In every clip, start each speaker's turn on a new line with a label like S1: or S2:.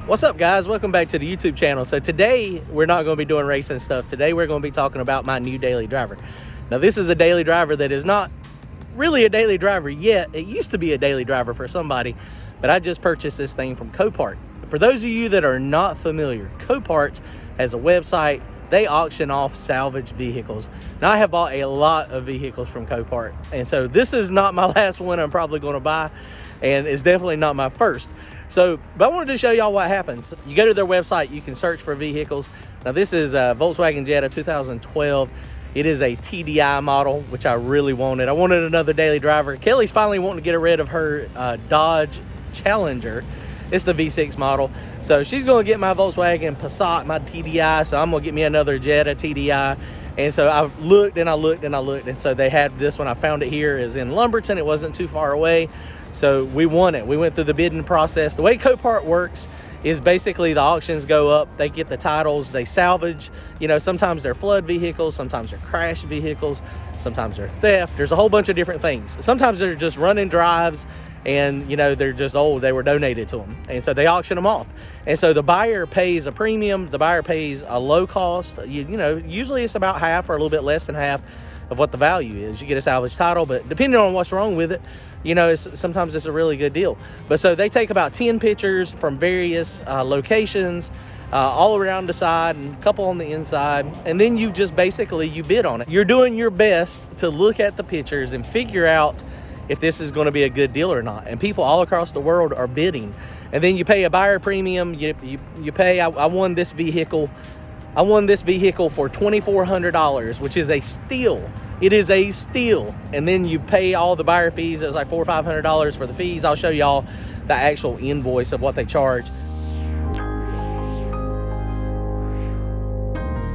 S1: What's up, guys? Welcome back to the YouTube channel. So today we're not going to be doing racing stuff. Today we're going to be talking about my new daily driver. Now this is a daily driver that is not really a daily driver yet. It used to be a daily driver for somebody, but I just purchased this thing from Copart. For those of you that are not familiar, Copart has a website. They auction off salvage vehicles. Now I have bought a lot of vehicles from Copart, and so this is not my last one I'm probably going to buy, and it's definitely not my first. But I wanted to show y'all what happens. You go to their website, you can search for vehicles. Now this is a Volkswagen Jetta 2012. It is a TDI model, which I really wanted. I wanted another daily driver. Kelly's finally wanting to get rid of her Dodge Challenger. It's the V6 model. So she's gonna get my Volkswagen Passat, my TDI. So I'm gonna get me another Jetta TDI. And so I looked and I looked and I looked. And so they had this one. I found it here. Is in Lumberton. It wasn't too far away. So we won it. We went through the bidding process. The way Copart works is basically the auctions go up, they get the titles, they salvage. You know, sometimes they're flood vehicles, sometimes they're crash vehicles, sometimes they're theft. There's a whole bunch of different things. Sometimes they're just running drives and, you know, they're just old, they were donated to them. And so they auction them off. And so the buyer pays a premium, the buyer pays a low cost. You know, usually it's about half or a little bit less than half of what the value is. You get a salvage title, but depending on what's wrong with it, you know, sometimes it's a really good deal. But so they take about 10 pictures from various locations all around the side and a couple on the inside, and then you just basically you bid on it. You're doing your best to look at the pictures and figure out if this is going to be a good deal or not. And people all across the world are bidding, and then you pay a buyer premium. You pay. I won this vehicle. I won this vehicle for $2,400, which is a steal. It is a steal. And then you pay all the buyer fees. It was like $400 or $500 for the fees. I'll show y'all the actual invoice of what they charge.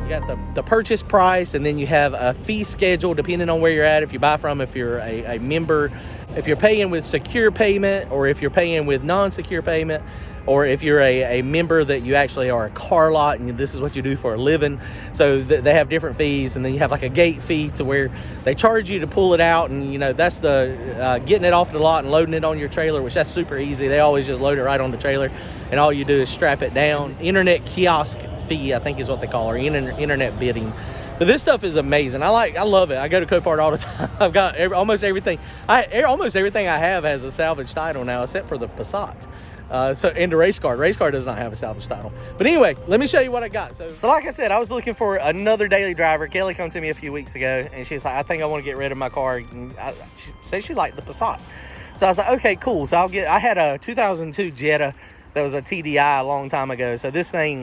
S1: You got the purchase price, and then you have a fee schedule depending on where you're at. If you buy from, if you're a member, if you're paying with secure payment, or if you're paying with non-secure payment, or if you're a member that you actually are a car lot and this is what you do for a living. So they have different fees, and then you have like a gate fee to where they charge you to pull it out, and you know that's the getting it off the lot and loading it on your trailer, which that's super easy. They always just load it right on the trailer, and all you do is strap it down. Internet kiosk fee, I think is what they call it, or internet bidding. But this stuff is amazing. I love it. I go to Copart all the time. I've got almost everything. Almost everything I have has a salvage title now, except for the Passat. And the race car. Race car does not have a salvage title. But anyway, let me show you what I got. So like I said, I was looking for another daily driver. Kelly came to me a few weeks ago, and she's like, I think I want to get rid of my car. And she said she liked the Passat. So I was like, okay, cool. So I had a 2002 Jetta that was a TDI a long time ago. So this thing,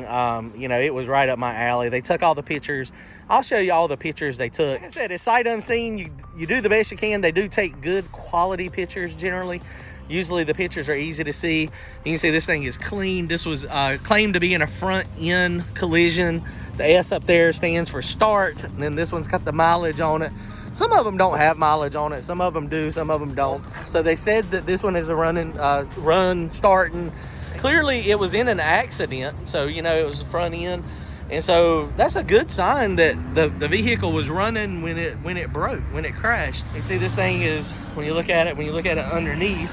S1: you know, it was right up my alley. They took all the pictures. I'll show you all the pictures they took. Like I said, it's sight unseen. You do the best you can. They do take good quality pictures generally. Usually the pictures are easy to see. You can see this thing is clean. This was claimed to be in a front end collision. The S up there stands for start. And then this one's got the mileage on it. Some of them don't have mileage on it. Some of them do, some of them don't. So they said that this one is a run starting. Clearly it was in an accident. So, you know, it was the front end. And so that's a good sign that the vehicle was running when it broke, when it crashed. You see this thing is, when you look at it underneath,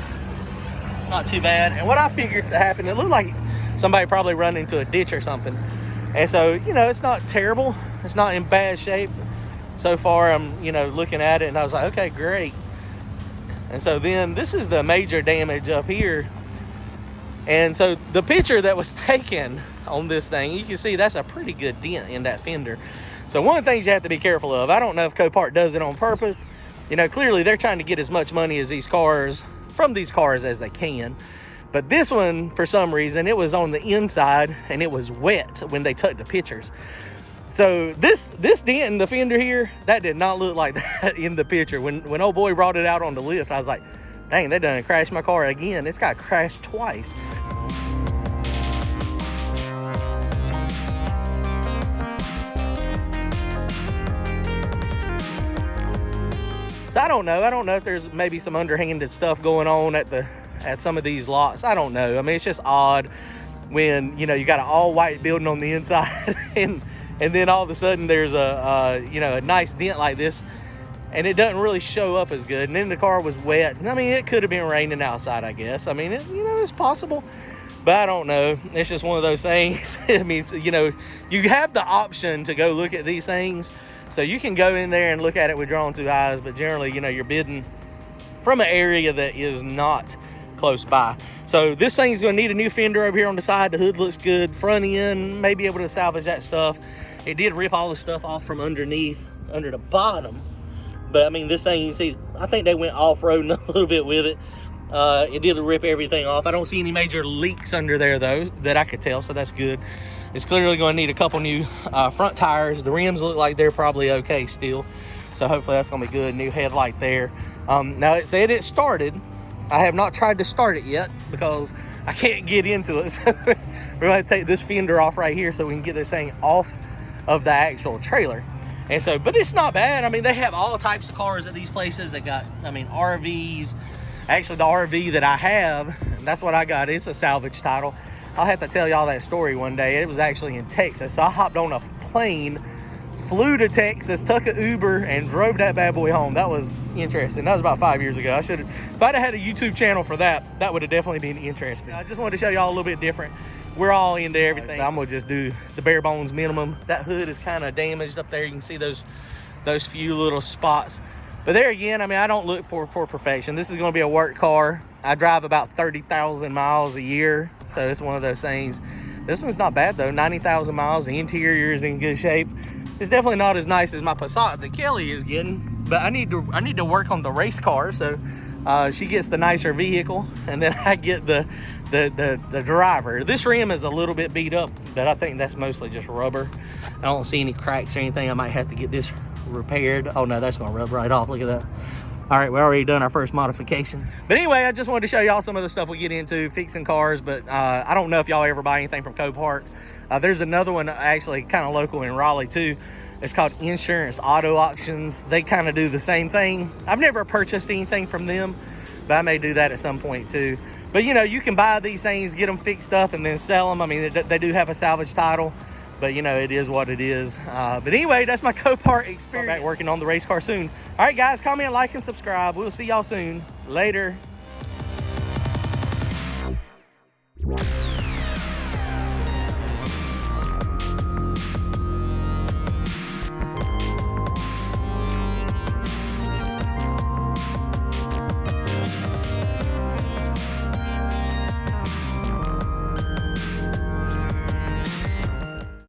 S1: not too bad. And what I figured to happen, it looked like somebody probably run into a ditch or something. And so, you know, it's not terrible. It's not in bad shape. So far, I'm, you know, looking at it and I was like, okay, great. And so then this is the major damage up here. And so the picture that was taken on this thing, you can see that's a pretty good dent in that fender. So one of the things you have to be careful of, I don't know if Copart does it on purpose. You know, clearly they're trying to get as much money as from these cars as they can. But this one, for some reason, it was on the inside and it was wet when they took the pictures. So this dent in the fender here, that did not look like that in the picture. When old boy brought it out on the lift, I was like, dang, they done crashed my car again. It's got crashed twice. So I don't know if there's maybe some underhanded stuff going on at some of these lots. I don't know. I mean, it's just odd when, you know, you got an all white building on the inside and then all of a sudden there's a nice dent like this, and it doesn't really show up as good. And then the car was wet. I mean, it could have been raining outside, I guess. I mean, it's possible. But I don't know. It's just one of those things. I mean, you know, you have the option to go look at these things. So you can go in there and look at it with your own two eyes. But generally, you know, you're bidding from an area that is not close by. So this thing's going to need a new fender over here on the side. The hood looks good. Front end, may be able to salvage that stuff. It did rip all the stuff off from underneath, under the bottom. But I mean, this thing, you see, I think they went off-roading a little bit with it. It did rip everything off. I don't see any major leaks under there though that I could tell, so that's good. It's clearly going to need a couple new front tires. The rims look like they're probably okay still, so hopefully that's going to be good. New headlight there. Now it said it started. I have not tried to start it yet because I can't get into it. So we're going to take this fender off right here so we can get this thing off of the actual trailer. And so, but it's not bad. I mean, they have all types of cars at these places. They got, I mean, RVs. Actually, the RV that I have, that's what I got. It's a salvage title. I'll have to tell y'all that story one day. It was actually in Texas. So I hopped on a plane, flew to Texas, took an Uber, and drove that bad boy home. That was interesting. That was about 5 years ago. I should have, if I'd have had a YouTube channel for that, that would have definitely been interesting. I just wanted to show y'all a little bit different. We're all into everything. I'm gonna just do the bare bones minimum. That hood is kind of damaged up there. You can see those few little spots. But there again, I mean, I don't look for perfection. This is going to be a work car. I drive about 30,000 miles a year, so it's one of those things. This one's not bad though, 90,000 miles. The interior is in good shape. It's definitely not as nice as my Passat that Kelly is getting, but I need to work on the race car. So she gets the nicer vehicle, and then I get the driver. This rim is a little bit beat up, but I think that's mostly just rubber. I don't see any cracks or anything. I might have to get this repaired. Oh no, that's gonna rub right off. Look at that. All right, we already done our first modification. But anyway, I just wanted to show y'all some of the stuff we get into fixing cars. But I don't know if y'all ever buy anything from Copart. There's another one actually kind of local in Raleigh too. It's called Insurance Auto Auctions. They kind of do the same thing. I've never purchased anything from them, but I may do that at some point too. But you know, you can buy these things, get them fixed up, and then sell them. I mean, they do have a salvage title, but you know, it is what it is. But anyway, that's my Copart experience. I'll be back working on the race car soon. All right, guys, comment, like, and subscribe. We'll see y'all soon. Later.